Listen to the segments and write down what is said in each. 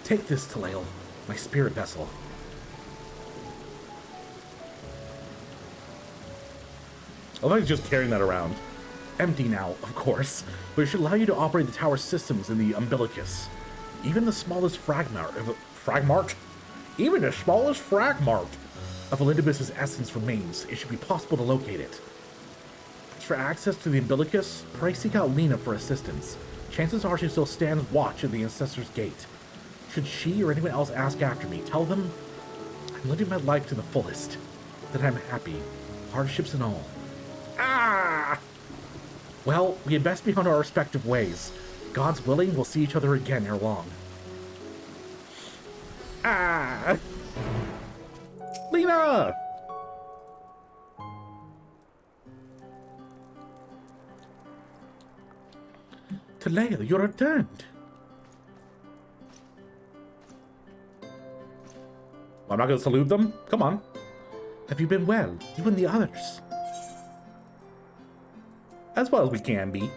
Take this, Talael, my spirit vessel. I like just carrying that around. Empty now, of course, but it should allow you to operate the tower's systems in the umbilicus. Even the smallest fragment of Elidibus's essence remains. It should be possible to locate it. As for access to the umbilicus, pray seek out Lena for assistance. Chances are she still stands watch at the Ancestor's Gate. Should she or anyone else ask after me, tell them I'm living my life to the fullest, that I'm happy, hardships and all. Ah! Well, we had best be on our respective ways. God's willing, we'll see each other again ere long. Ah! Lena! Talael, you're returned. I'm not gonna salute them? Come on. Have you been well? You and the others? As well as we can be.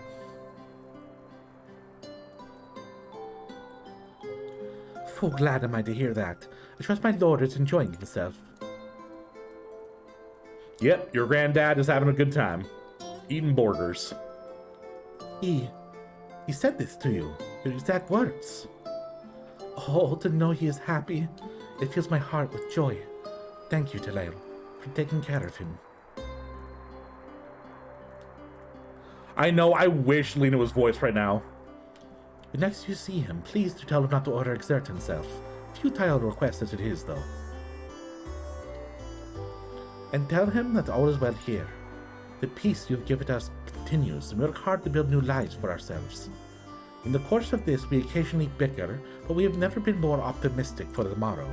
Full glad am I to hear that. I trust my lord is enjoying himself. Yep, your granddad is having a good time. Eating burgers. He said this to you. Your exact words. Oh, to know he is happy. It fills my heart with joy. Thank you, Talael, for taking care of him. I know, I wish Lena was voiced right now. The next you see him, please do tell him not to overexert himself. Futile request as it is, though. And tell him that all is well here. The peace you have given us continues, and we work hard to build new lives for ourselves. In the course of this, we occasionally bicker, but we have never been more optimistic for the morrow.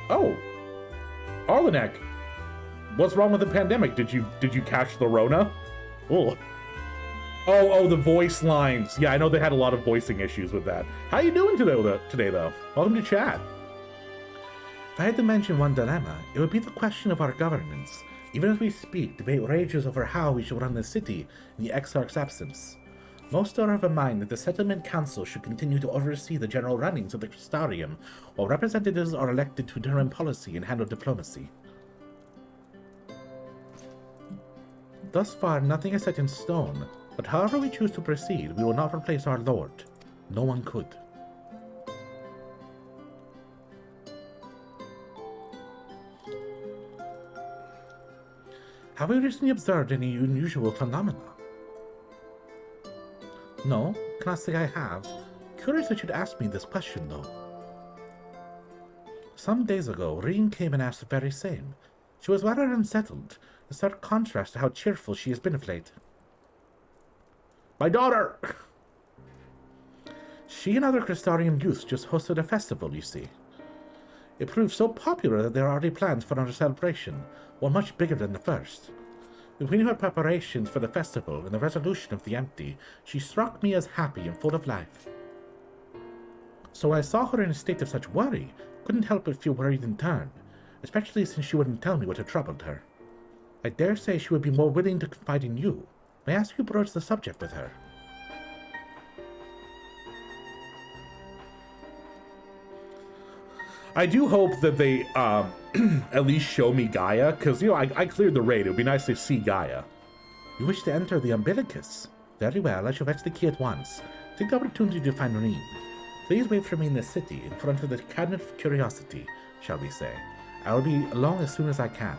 Oh! Arlenek! What's wrong with the pandemic? Did you catch the Rona? Oh, the voice lines. Yeah, I know they had a lot of voicing issues with that. How you doing today, though? Welcome to chat. If I had to mention one dilemma, it would be the question of our governance. Even as we speak, debate rages over how we should run the city in the Exarch's absence. Most are of a mind that the Settlement Council should continue to oversee the general runnings of the Crystarium, while representatives are elected to determine policy and handle diplomacy. Thus far, nothing is set in stone, but however we choose to proceed, we will not replace our Lord. No one could. Have we recently observed any unusual phenomena? No, cannot say I have. Curious that you'd ask me this question, though. Some days ago, Reen came and asked the very same. She was rather unsettled, in stark contrast to how cheerful she has been of late. My daughter! She and other Crystarium youths just hosted a festival, you see. It proved so popular that there are already plans for another celebration, one much bigger than the first. Between her preparations for the festival and the resolution of the empty, she struck me as happy and full of life. So when I saw her in a state of such worry, couldn't help but feel worried in turn, especially since she wouldn't tell me what had troubled her. I dare say she would be more willing to confide in you. May I ask you to broach the subject with her? I do hope that they at least show me Gaia, because, you know, I cleared the raid. It would be nice to see Gaia. You wish to enter the umbilicus? Very well, I shall fetch the key at once. Take the opportunity to find Reen. Please wait for me in the city, in front of the Cabinet of Curiosity, shall we say. I will be along as soon as I can.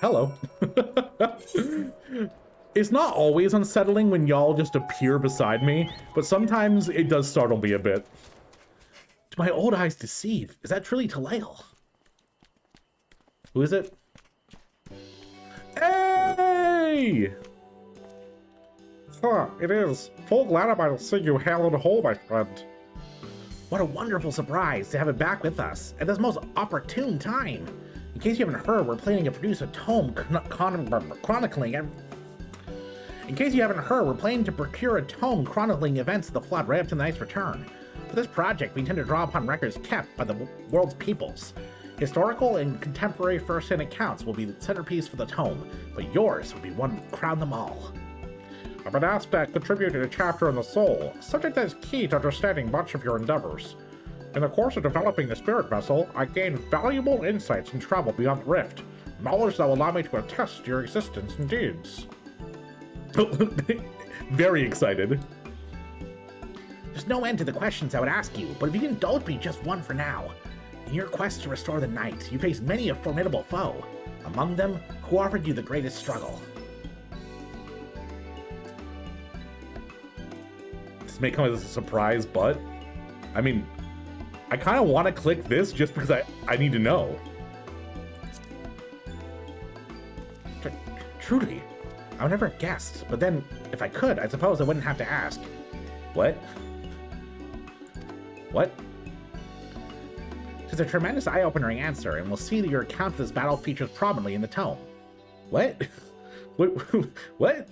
Hello. It's not always unsettling when y'all just appear beside me, but sometimes it does startle me a bit. Do my old eyes deceive? Is that truly Talael? Who is it? Hey! Huh, it is. Full glad I'm to see you hail and whole, my friend. What a wonderful surprise to have it back with us at this most opportune time. In case you haven't heard, we're planning to produce a tome chronicling... In case you haven't heard, we're planning to procure a tome chronicling events of the Flood right up to the Knight's return. For this project, we intend to draw upon records kept by the world's peoples. Historical and contemporary first-hand accounts will be the centerpiece for the tome, but yours will be one to crown them all. I've been asked to contribute to a chapter on the soul, a subject that is key to understanding much of your endeavors. In the course of developing the spirit vessel, I gained valuable insights and travel beyond the rift, knowledge that will allow me to attest to your existence and deeds. Very excited. There's no end to the questions I would ask you, but if you can indulge me just one for now. In your quest to restore the night, you faced many a formidable foe. Among them, who offered you the greatest struggle? This may come as a surprise, but I mean, I kind of want to click this just because I need to know. Truly, I would never have guessed, but then, if I could, I suppose I wouldn't have to ask. What? What? It's a tremendous eye-opening answer, and we'll see that your account of this battle features prominently in the tome. What? What?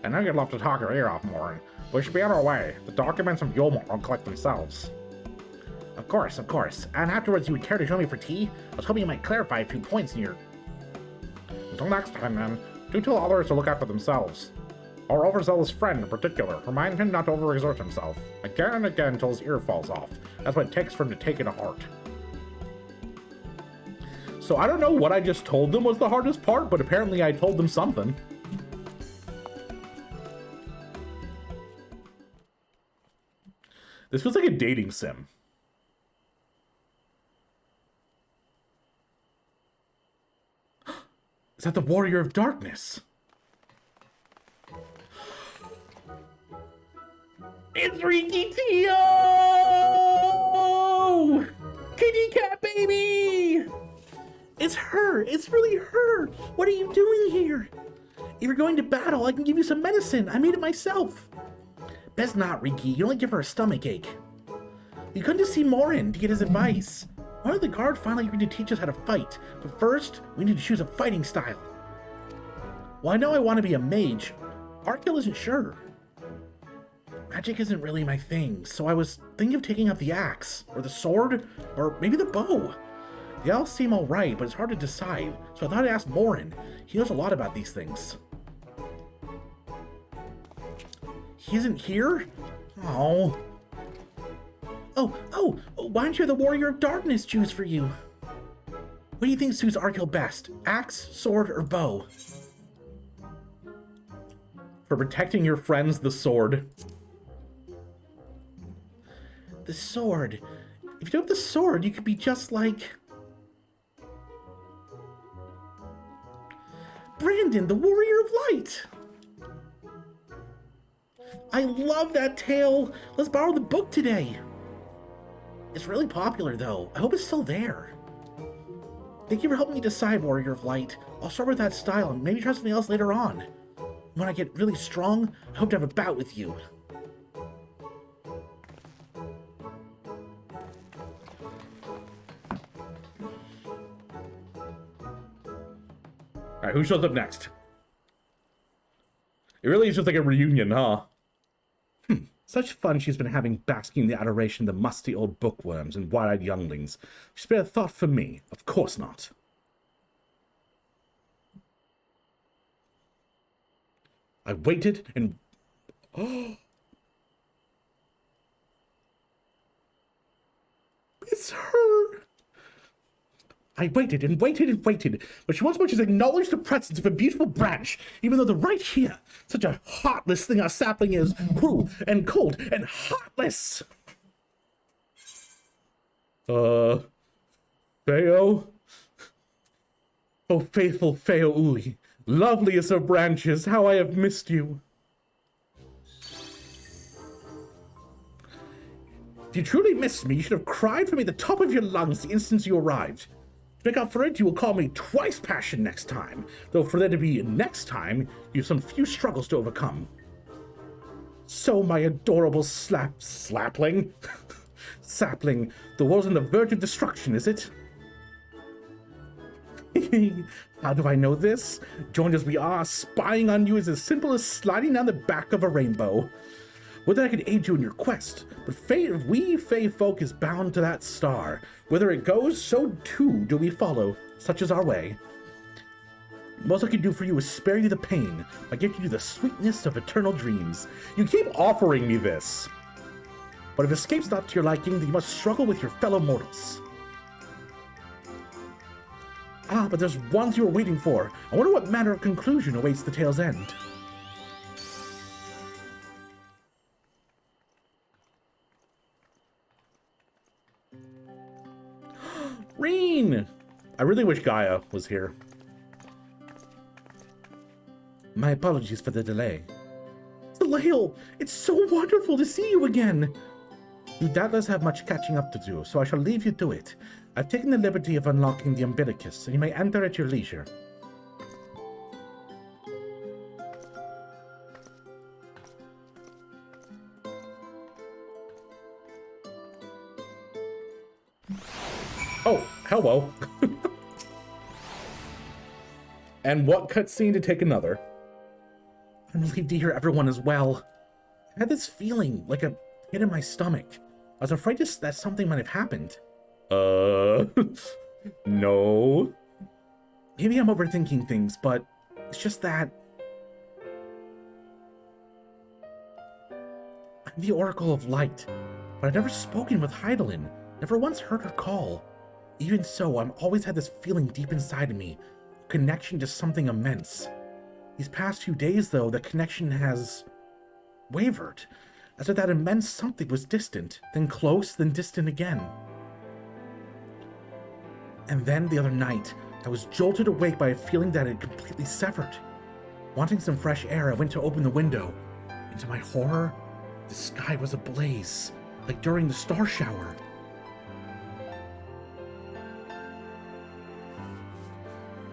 I know you'd love to talk your ear off, Morin, but we should be on our way. The documents of Yulmore will collect themselves. Of course. And afterwards, you would care to join me for tea? I was hoping you might clarify a few points in your... Until next time, then, do tell others to look out for themselves. Our overzealous friend in particular, remind him not to overexert himself, again and again until his ear falls off. That's what it takes for him to take it to heart. So I don't know what I just told them was the hardest part, but apparently I told them something. This feels like a dating sim. Is that the Warrior of Darkness? It's Riki Tio! Kitty cat baby! It's her! It's really her! What are you doing here? If you're going to battle, I can give you some medicine. I made it myself. Best not, Riki. You only give her a stomach ache. You come to see Morin to get his advice. Why don't the guard finally agreed to teach us how to fight? But first, we need to choose a fighting style. Well, I know I want to be a mage. Arkell isn't sure. Magic isn't really my thing, so I was thinking of taking up the axe, or the sword, or maybe the bow. They all seem alright, but it's hard to decide, so I thought I'd ask Morin. He knows a lot about these things. He isn't here? Oh. Oh, why don't you have the Warrior of Darkness choose for you? What do you think suits Arkell best? Axe, sword, or bow? For protecting your friends, the sword. The sword. If you don't have the sword, you could be just like... Brandon, the Warrior of Light! I love that tale! Let's borrow the book today! It's really popular, though. I hope it's still there. Thank you for helping me decide, Warrior of Light. I'll start with that style and maybe try something else later on. When I get really strong, I hope to have a bout with you. Alright, who shows up next? It really is just like a reunion, huh? Such fun she's been having basking in the adoration of the musty old bookworms and wide-eyed younglings. She spared a thought for me. Of course not. I waited and... Oh! It's her! I waited and waited and waited, but she won't so much as acknowledge the presence of a beautiful branch, even though the right here, such a heartless thing a sapling is, cruel and cold and heartless. Feo? Oh, faithful Feo Uli, loveliest of branches, how I have missed you. If you truly missed me, you should have cried for me at the top of your lungs the instant you arrived. To make up for it, you will call me twice passion next time, though for there to be next time, you have some few struggles to overcome. So, my adorable slapling, sapling, the world's on the verge of destruction, is it? How do I know this? Joined as we are, spying on you is as simple as sliding down the back of a rainbow. Would that I could aid you in your quest, but we Fey folk is bound to that star. Whither it goes, so too do we follow, such is our way. The most I can do for you is spare you the pain by giving you the sweetness of eternal dreams. You keep offering me this. But if escape's not to your liking, then you must struggle with your fellow mortals. Ah, but there's one you were waiting for. I wonder what manner of conclusion awaits the tale's end. Reen! I really wish Gaia was here. My apologies for the delay. Lael, it's so wonderful to see you again. You doubtless have much catching up to do, so I shall leave you to it. I've taken the liberty of unlocking the umbilicus, and you may enter at your leisure. Oh, hello. And what cutscene to take another? I'm relieved to hear everyone is well. I had this feeling, like a pit in my stomach. I was afraid that something might have happened. No. Maybe I'm overthinking things, but it's just that... I'm the Oracle of Light, but I've never spoken with Heidelin, never once heard her call. Even so, I've always had this feeling deep inside of me, a connection to something immense. These past few days, though, the connection has wavered, as if that immense something was distant, then close, then distant again. And then, the other night, I was jolted awake by a feeling that it had completely severed. Wanting some fresh air, I went to open the window, and to my horror, the sky was ablaze, like during the star shower.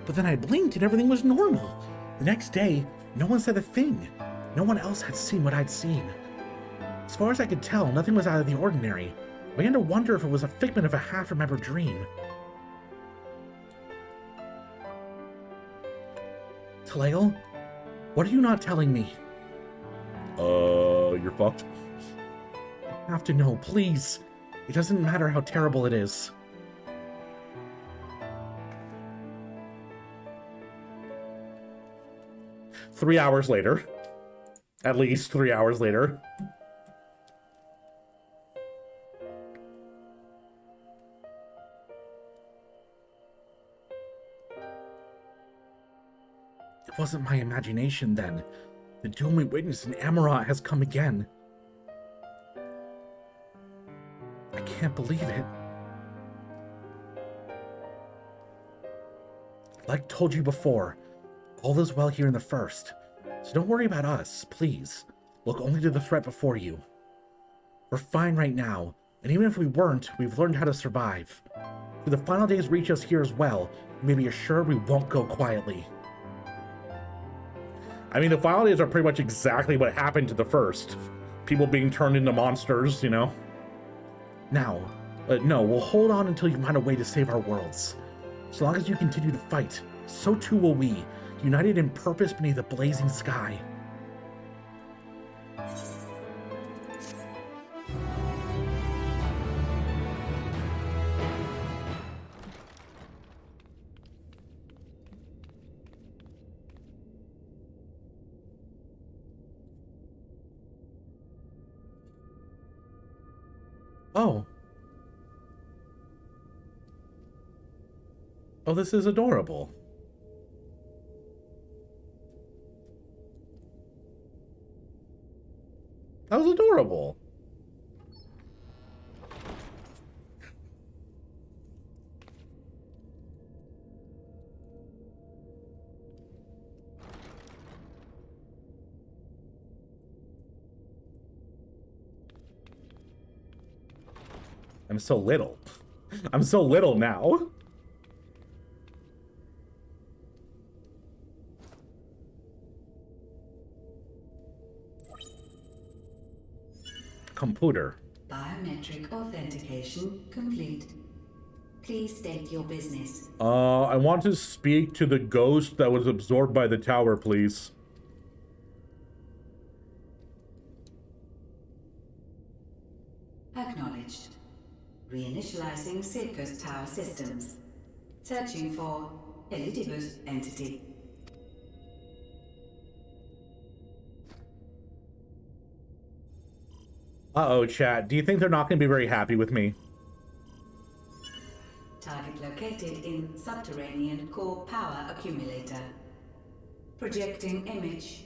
But then I blinked and everything was normal. The next day, no one said a thing. No one else had seen what I'd seen. As far as I could tell, nothing was out of the ordinary. I began to wonder if it was a figment of a half-remembered dream. Lael, what are you not telling me? You're fucked. I have to know, please. It doesn't matter how terrible it is. Three hours later. At least 3 hours later. It wasn't my imagination then. The doom we witnessed in Amarat has come again. I can't believe it. Like told you before, all is well here in the First, so don't worry about us, please. Look only to the threat before you. We're fine right now, and even if we weren't, we've learned how to survive. If the final days reach us here as well, you may be assured we won't go quietly. I mean, the final days are pretty much exactly what happened to the First. People being turned into monsters, you know? Now, no, we'll hold on until you find a way to save our worlds. So long as you continue to fight, so too will we, united in purpose beneath a blazing sky. Oh. Oh, this is adorable. That was adorable. I'm so little. I'm so little now. Computer. Biometric authentication complete. Please state your business. I want to speak to the ghost that was absorbed by the tower, please. Locating Circus Tower systems. Searching for Elidibus entity. Uh-oh, chat. Do you think they're not going to be very happy with me? Target located in subterranean core power accumulator. Projecting image.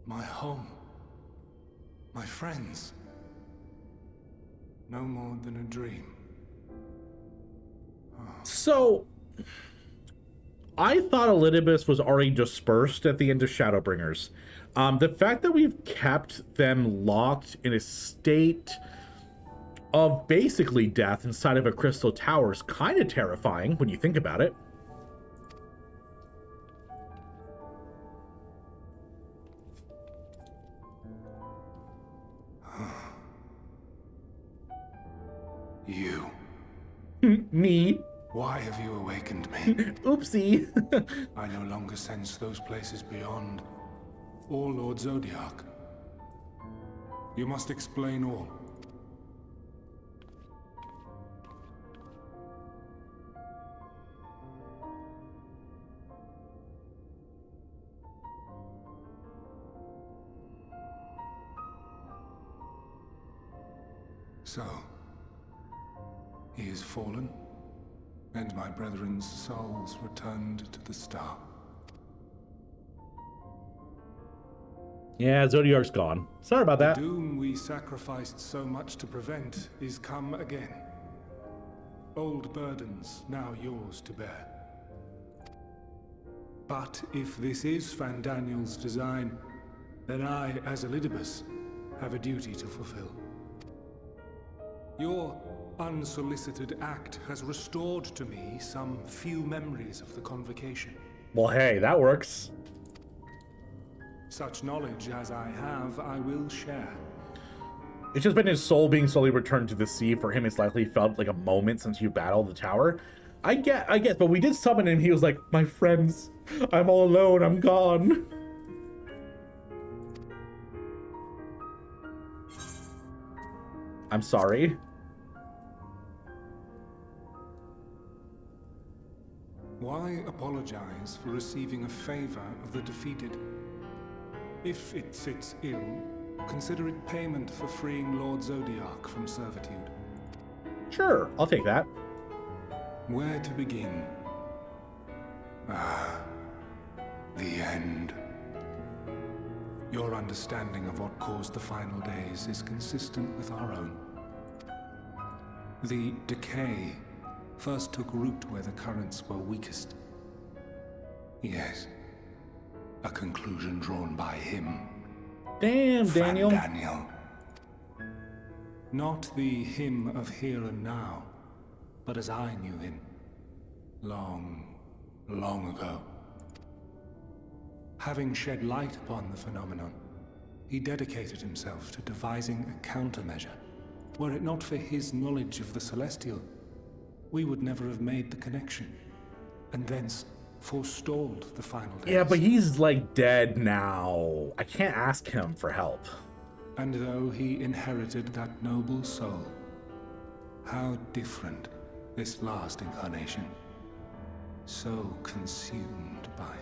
My home. My friends. No more than a dream. So, I thought Elidibus was already dispersed at the end of Shadowbringers. The fact that we've kept them locked in a state of basically death inside of a crystal tower is kind of terrifying when you think about it. You. Me? Why have you awakened me? Oopsie. I no longer sense those places beyond. Or Lord Zodiac. You must explain all. So, he is fallen, and my brethren's souls returned to the star. Yeah, Zodiac's gone. Sorry about that. The doom we sacrificed so much to prevent is come again. Old burdens now yours to bear. But if this is Fandaniel's design, then I, as Elidibus, have a duty to fulfill. Your unsolicited act has restored to me some few memories of the convocation. Well, hey, that works. Such knowledge as I have, I will share. It's just been his soul being slowly returned to the sea. For him, it's likely felt like a moment since you battled the tower. I get, but we did summon him. He was like, my friends, I'm all alone, I'm gone. I'm sorry. Why apologize for receiving a favor of the defeated? If it sits ill, consider it payment for freeing Lord Zodiac from servitude. Sure, I'll take that. Where to begin? The end. Your understanding of what caused the final days is consistent with our own. The decay first took root where the currents were weakest. Yes. A conclusion drawn by him. Damn, Daniel. Daniel. Not the him of here and now, but as I knew him. Long, long ago. Having shed light upon the phenomenon, he dedicated himself to devising a countermeasure. Were it not for his knowledge of the Celestial, we would never have made the connection, and thence forestalled the final days. Yeah, but he's like dead now. I can't ask him for help. And though he inherited that noble soul, how different this last incarnation. So consumed by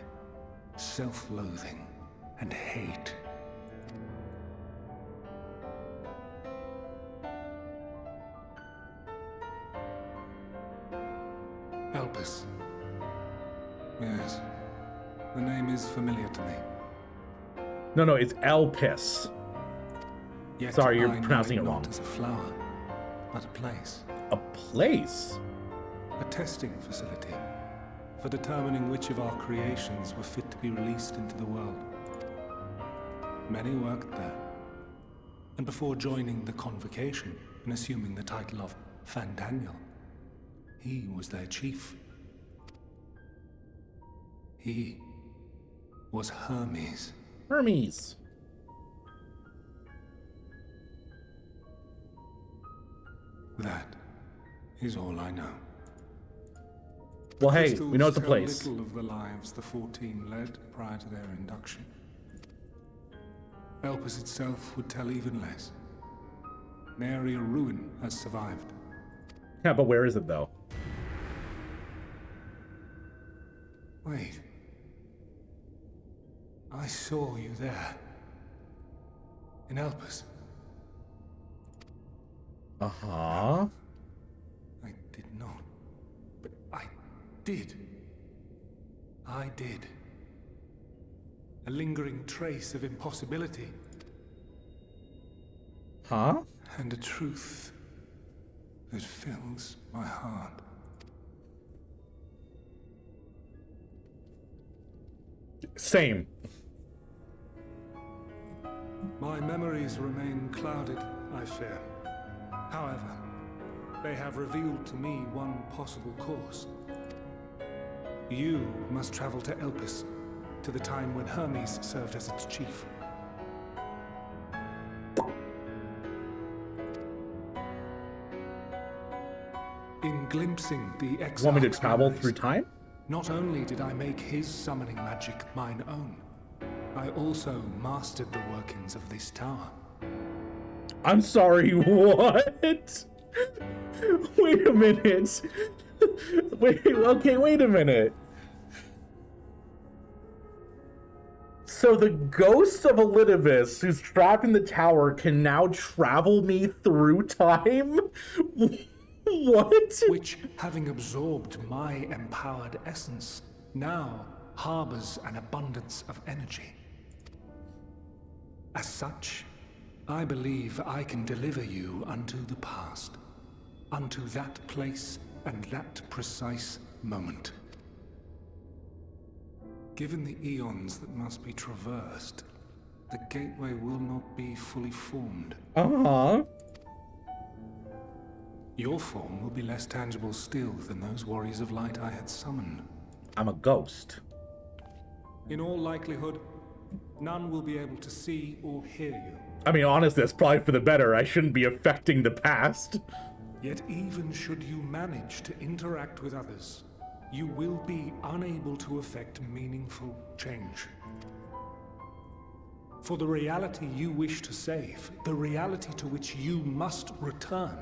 self-loathing and hate. Elpis. Yes, the name is familiar to me. No, it's Elpis. Yet Sorry, you're I know pronouncing it not wrong. as a flower, but a place. A place? A testing facility for determining which of our creations were fit to be released into the world. Many worked there, and before joining the convocation and assuming the title of Fandaniel, he was their chief. He was Hermes. Hermes. That is all I know. Well, hey, Crystals we know it's a tell place. little of the lives the 14 led prior to their induction. Elpis itself would tell even less. nary a ruin has survived. Yeah, but where is it, though? Wait. I saw you there. In Elpis. Uh-huh. I did not. But I did. I did. A lingering trace of impossibility. Huh? And a truth that fills my heart. Same. My memories remain clouded, I fear. However, they have revealed to me one possible course. You must travel to Elpis, to the time when Hermes served as its chief. In glimpsing the Exarch's Want me to travel memories, through time? not only did I make his summoning magic mine own, I also mastered the workings of this tower. I'm sorry, what? Wait a minute. Wait a minute. So the ghost of Elidibus, who's trapped in the tower, can now travel me through time? What? Which, having absorbed my empowered essence, now harbors an abundance of energy. As such, I believe I can deliver you unto the past, unto that place and that precise moment. Given the eons that must be traversed, the gateway will not be fully formed. Uh-huh. Your form will be less tangible still than those warriors of light I had summoned. I'm a ghost. In all likelihood, none will be able to see or hear you. I mean, honestly, that's probably for the better. I shouldn't be affecting the past. Yet even should you manage to interact with others, you will be unable to effect meaningful change. For the reality you wish to save, the reality to which you must return,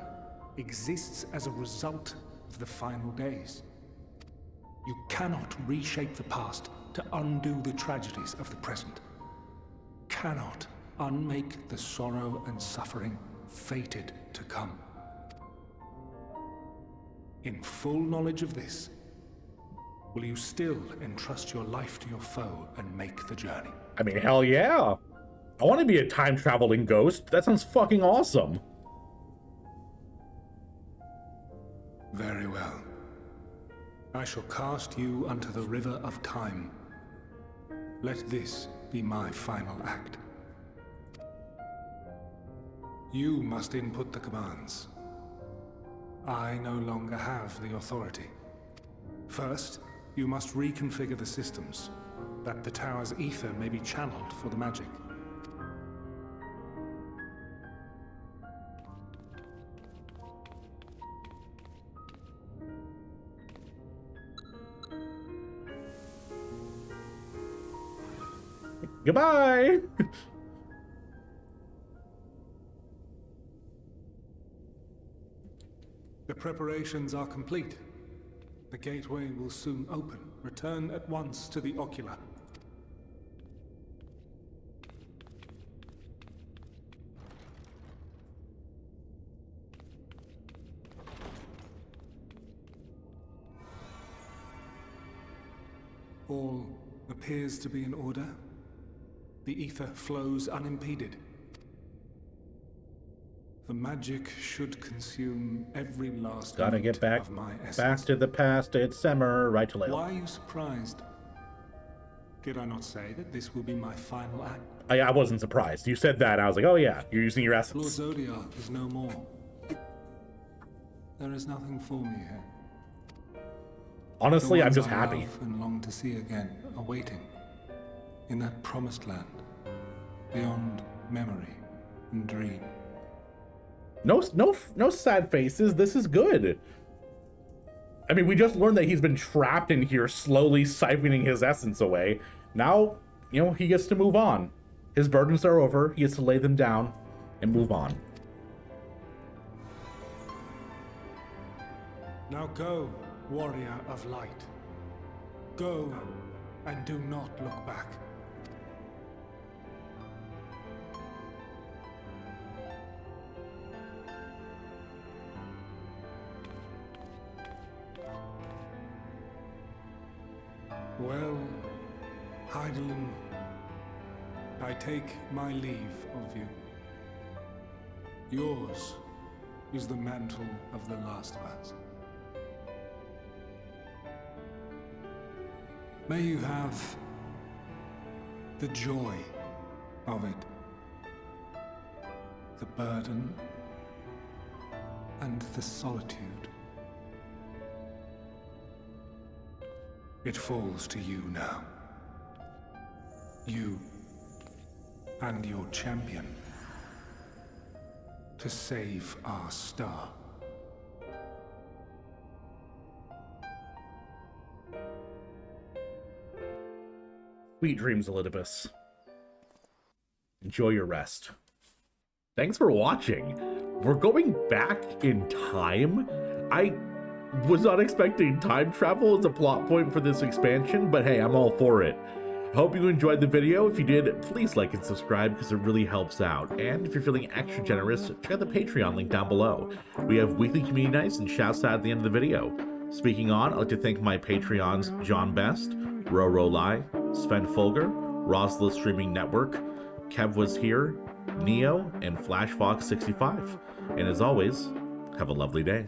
exists as a result of the final days. You cannot reshape the past to undo the tragedies of the present. Cannot unmake the sorrow and suffering fated to come. In full knowledge of this, will you still entrust your life to your foe and make the journey? I mean, hell yeah. I want to be a time-traveling ghost. That sounds fucking awesome. Very well. I shall cast you unto the river of time. Let this be my final act. You must input the commands. I no longer have the authority. First, you must reconfigure the systems, that the tower's ether may be channeled for the magic. Goodbye! The preparations are complete. The gateway will soon open. Return at once to the ocular. All appears to be in order. The ether flows unimpeded. The magic should consume every last Gotta moment get back of my essence. back to the past. It's summer, right to Why Lale. are you surprised? Did I not say that this will be my final act? I wasn't surprised. You said that, I was like, oh yeah, you're using your Lord essence. Zodiark is no more. There is nothing for me here. Honestly, The I'm ones just I happy. love and long to see again are waiting in that promised land, beyond memory and dream. No sad faces. This is good. I mean, we just learned that he's been trapped in here, slowly siphoning his essence away. Now, you know, he gets to move on. His burdens are over. He gets to lay them down and move on. Now go, warrior of light. Go, and do not look back. Well, Heidelin, I take my leave of you. Yours is the mantle of the last of us. May you have the joy of it, the burden, and the solitude. It falls to you now. You and your champion to save our star. Sweet dreams, Elidibus. Enjoy your rest. Thanks for watching. We're going back in time. I was not expecting time travel as a plot point for this expansion, but hey, I'm all for it. Hope you enjoyed the video. If you did, please like and subscribe because it really helps out. And if you're feeling extra generous, check out the Patreon link down below. We have weekly community nights and shouts out at the end of the video. Speaking on, I'd like to thank my Patreons John Best, Roro Lai, Sven Folger, Rosla Streaming Network, Kev Was Here, Neo, and FlashFox65. And as always, have a lovely day.